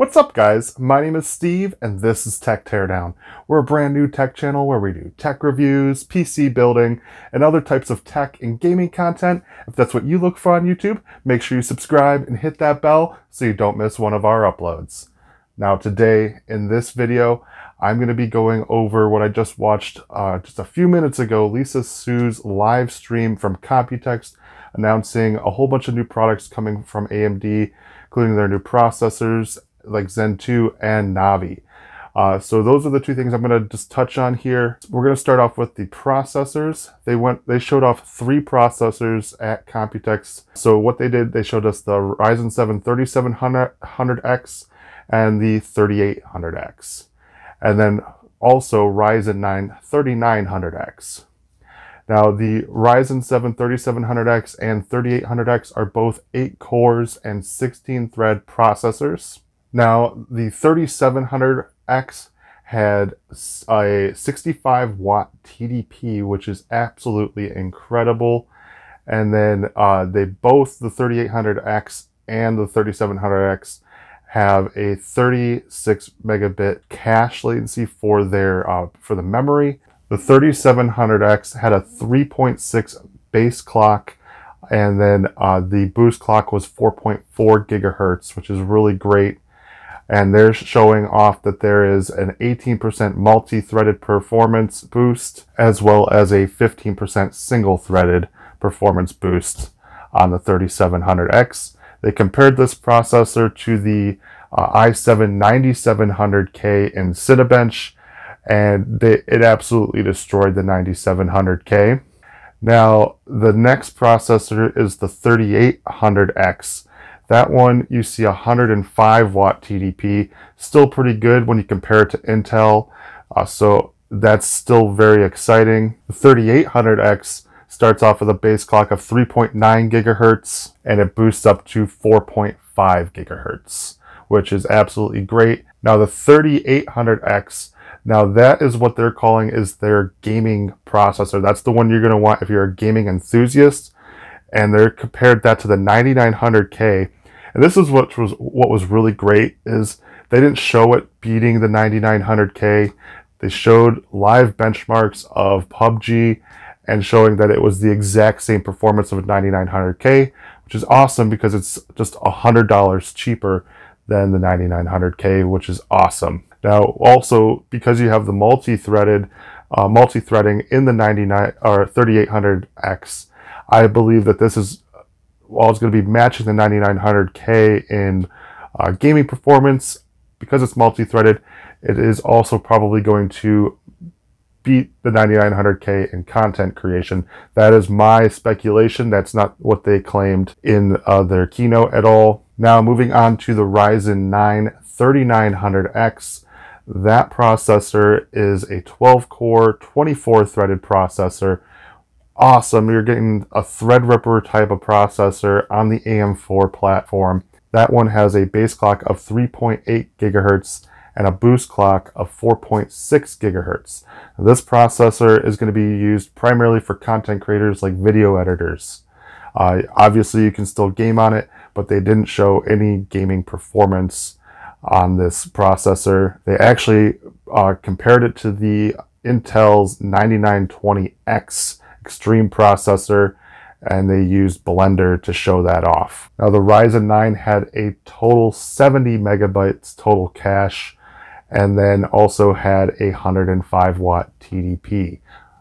What's up, guys? My name is Steve and this is Tech Teardown. We're a brand new tech channel where we do tech reviews, PC building, and other types of tech and gaming content. If that's what you look for on YouTube, make sure you subscribe and hit that bell so you don't miss one of our uploads. Now today, in this video, I'm going to be going over what I just watched just a few minutes ago, Lisa Su's live stream from Computex announcing a whole bunch of new products coming from AMD, including their new processors like Zen 2 and Navi. So those are the two things I'm going to just touch on here. We're going to start off with the processors. They showed off 3 processors at Computex. So what they did, they showed us the Ryzen 7 3700X and the 3800X. And then also Ryzen 9 3900X. Now the Ryzen 7 3700X and 3800X are both 8 cores and 16 thread processors. Now, the 3700X had a 65 watt TDP, which is absolutely incredible. And then both the 3800X and the 3700X have a 36 megabit cache latency for the memory. The 3700X had a 3.6 base clock, and then the boost clock was 4.4 gigahertz, which is really great. And they're showing off that there is an 18% multi-threaded performance boost, as well as a 15% single-threaded performance boost on the 3700X. They compared this processor to the i7 9700K in Cinebench, and it absolutely destroyed the 9700K. Now, the next processor is the 3800X. That one, you see 105 watt TDP, still pretty good when you compare it to Intel, so that's still very exciting. The 3800X starts off with a base clock of 3.9 gigahertz, and it boosts up to 4.5 gigahertz, which is absolutely great. Now the 3800X, now that is what they're calling is their gaming processor. That's the one you're going to want if you're a gaming enthusiast, and they're compared that to the 9900K. And this is what was really great is they didn't show it beating the 9900K. They showed live benchmarks of PUBG and showing that it was the exact same performance of a 9900K, which is awesome because it's just $100 cheaper than the 9900K, which is awesome. Now, also because you have the multi-threading in the 3800X, I believe that this is, while it's going to be matching the 9900K in gaming performance, because it's multi-threaded, it is also probably going to beat the 9900K in content creation. That is my speculation. That's not what they claimed in their keynote at all. Now, moving on to the Ryzen 9 3900X. That processor is a 12-core, 24-threaded processor. Awesome, you're getting a Threadripper type of processor on the AM4 platform. That one has a base clock of 3.8 gigahertz and a boost clock of 4.6 gigahertz. Now, this processor is going to be used primarily for content creators like video editors. Obviously, you can still game on it, but they didn't show any gaming performance on this processor. They actually compared it to the Intel's 9920X Extreme processor, and they used Blender to show that off. Now the Ryzen 9 had a total 70 megabytes total cache, and then also had a 105 watt TDP,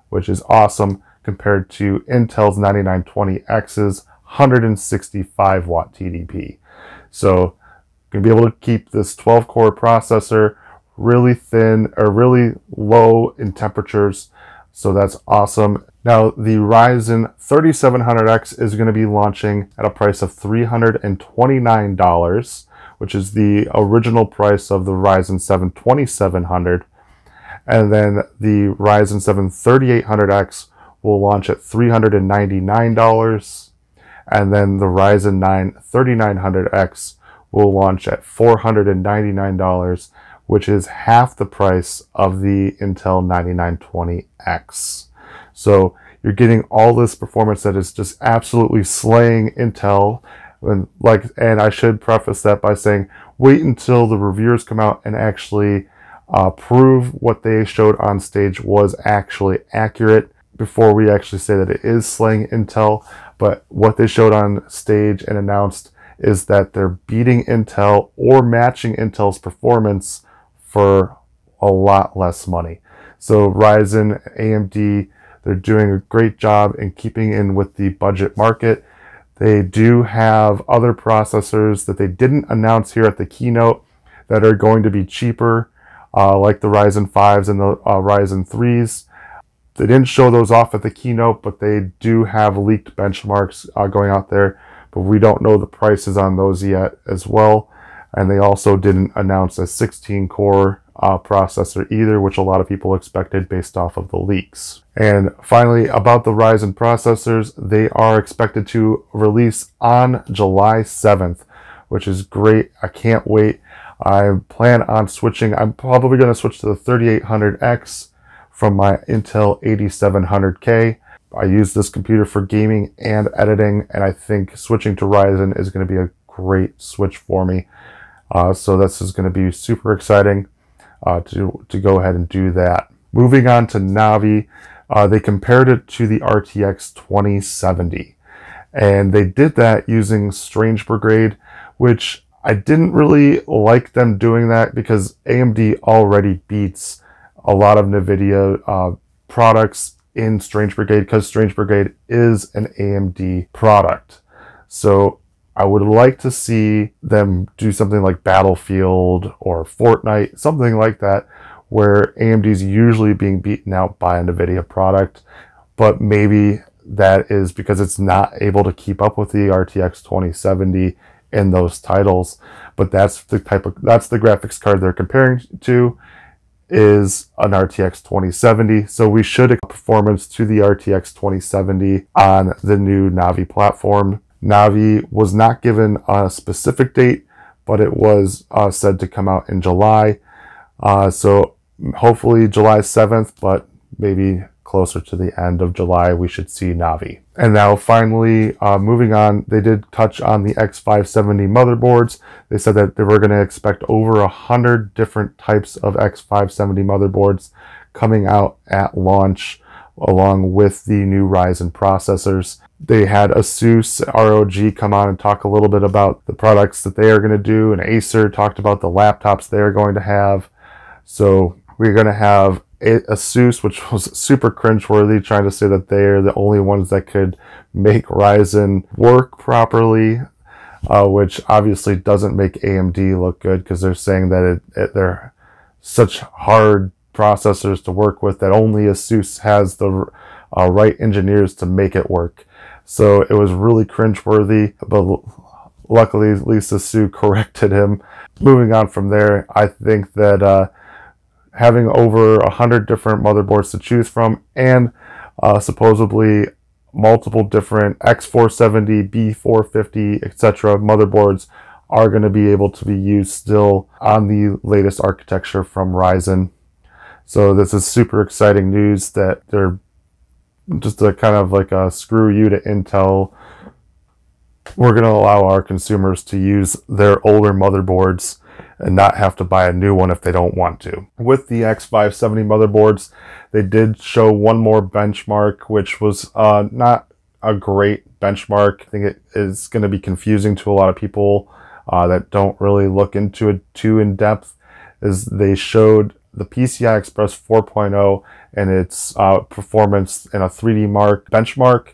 which is awesome compared to Intel's 9920X's 165 watt TDP. So going to be able to keep this 12 core processor really thin or really low in temperatures. So that's awesome. Now the Ryzen 3700X is going to be launching at a price of $329, which is the original price of the Ryzen 7 2700. And then the Ryzen 7 3800X will launch at $399. And then the Ryzen 9 3900X will launch at $499, which is half the price of the Intel 9920X. So you're getting all this performance that is just absolutely slaying Intel And I should preface that by saying, wait until the reviewers come out and actually prove what they showed on stage was actually accurate before we actually say that it is slaying Intel. But what they showed on stage and announced is that they're beating Intel or matching Intel's performance for a lot less money. So Ryzen, AMD, they're doing a great job in keeping in with the budget market. They do have other processors that they didn't announce here at the keynote that are going to be cheaper, like the Ryzen 5s and the Ryzen 3s. They didn't show those off at the keynote, but they do have leaked benchmarks going out there, but we don't know the prices on those yet as well. And they also didn't announce a 16-core processor either, which a lot of people expected based off of the leaks. And finally, about the Ryzen processors, they are expected to release on July 7th, which is great. I can't wait. I plan on switching. I'm probably going to switch to the 3800X from my Intel 8700K. I use this computer for gaming and editing, and I think switching to Ryzen is going to be a great switch for me. So this is going to be super exciting to go ahead and do that. Moving on to Navi, they compared it to the RTX 2070, and they did that using Strange Brigade, which I didn't really like them doing that because AMD already beats a lot of NVIDIA products in Strange Brigade, because Strange Brigade is an AMD product. So I would like to see them do something like Battlefield or Fortnite, something like that, where AMD is usually being beaten out by a NVIDIA product, but maybe that is because it's not able to keep up with the RTX 2070 in those titles. But that's the graphics card they're comparing to, is an RTX 2070. So we should expect performance to the RTX 2070 on the new Navi platform. Navi was not given a specific date, but it was said to come out in July. So hopefully July 7th, but maybe closer to the end of July, we should see Navi. And now finally, moving on, they did touch on the X570 motherboards. They said that they were going to expect over 100 different types of X570 motherboards coming out at launch, along with the new Ryzen processors. They had Asus ROG come on and talk a little bit about the products that they are going to do, and Acer talked about the laptops they are going to have. So we're going to have Asus, which was super cringeworthy, trying to say that they're the only ones that could make Ryzen work properly, which obviously doesn't make AMD look good, because they're saying that they're such hard processors to work with that only Asus has the right engineers to make it work. So it was really cringeworthy, but luckily Lisa Su corrected him. Moving on from there, I think that having over 100 different motherboards to choose from, and supposedly multiple different X470, B450, etc. motherboards are going to be able to be used still on the latest architecture from Ryzen. So this is super exciting news that they're just a kind of like a screw you to Intel. We're going to allow our consumers to use their older motherboards and not have to buy a new one if they don't want to. With the X570 motherboards, they did show one more benchmark, which was not a great benchmark. I think it is going to be confusing to a lot of people that don't really look into it too in depth. Is they showed the PCI Express 4.0 and its performance in a 3D Mark benchmark,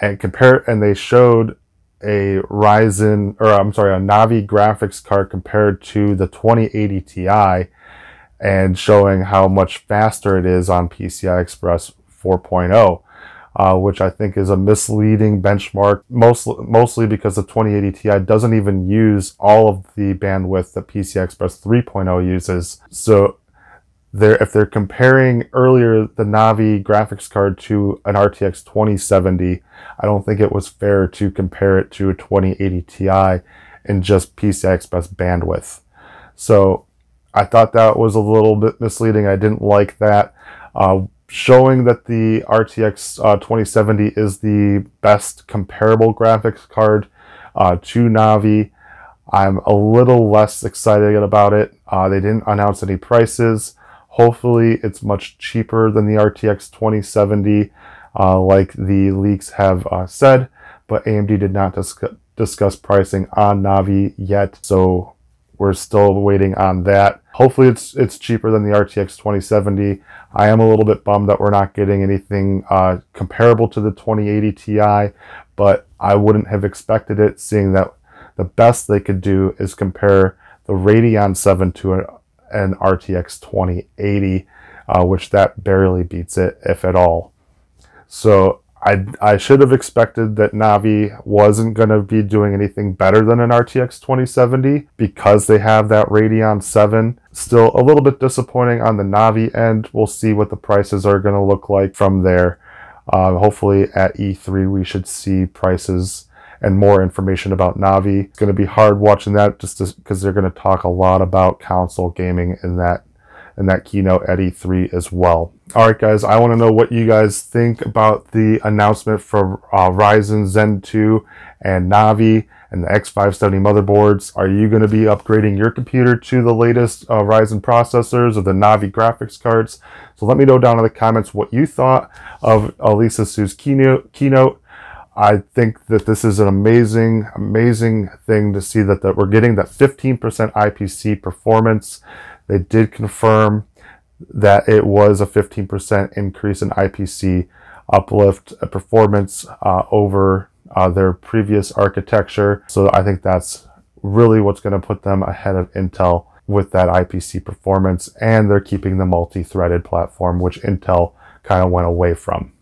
and they showed a Navi Graphics card compared to the 2080 Ti, and showing how much faster it is on PCI Express 4.0, which I think is a misleading benchmark, mostly because the 2080 Ti doesn't even use all of the bandwidth that PCI Express 3.0 uses. So if they're comparing earlier the Navi graphics card to an RTX 2070, I don't think it was fair to compare it to a 2080 Ti in just PCI Express bandwidth. So I thought that was a little bit misleading. I didn't like that. Showing that the RTX 2070 is the best comparable graphics card to Navi. I'm a little less excited about it. They didn't announce any prices. Hopefully it's much cheaper than the RTX 2070, like the leaks have said, but AMD did not discuss pricing on Navi yet, so we're still waiting on that. Hopefully it's cheaper than the RTX 2070. I am a little bit bummed that we're not getting anything comparable to the 2080 Ti, but I wouldn't have expected it, seeing that the best they could do is compare the Radeon 7 to an RTX 2080, which that barely beats it, if at all. So I should have expected that Navi wasn't going to be doing anything better than an RTX 2070 because they have that Radeon 7. Still a little bit disappointing on the Navi end. We'll see what the prices are going to look like from there. Hopefully at E3 we should see prices and more information about Navi. It's going to be hard watching that just because they're going to talk a lot about console gaming in that keynote at E3 as well. Alright guys, I want to know what you guys think about the announcement for Ryzen Zen 2 and Navi and the X570 motherboards. Are you going to be upgrading your computer to the latest Ryzen processors or the Navi graphics cards? So let me know down in the comments what you thought of Lisa Su's keynote. I think that this is an amazing thing to see that we're getting that 15% IPC performance. They did confirm that it was a 15% increase in IPC uplift performance over their previous architecture. So I think that's really what's going to put them ahead of Intel with that IPC performance, and they're keeping the multi-threaded platform, which Intel kind of went away from.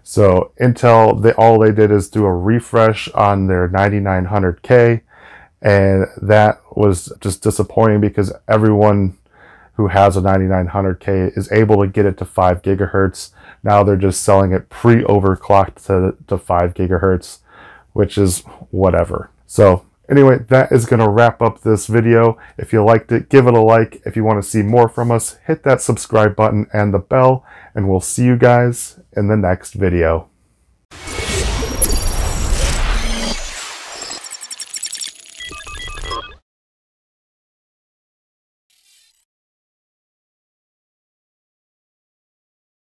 So Intel, all they did is do a refresh on their 9900K, and that was just disappointing because everyone who has a 9900K is able to get it to 5 gigahertz. Now they're just selling it pre-overclocked to 5 gigahertz, which is whatever. So anyway, that is going to wrap up this video. If you liked it, give it a like. If you want to see more from us, hit that subscribe button and the bell, and we'll see you guys in the next video.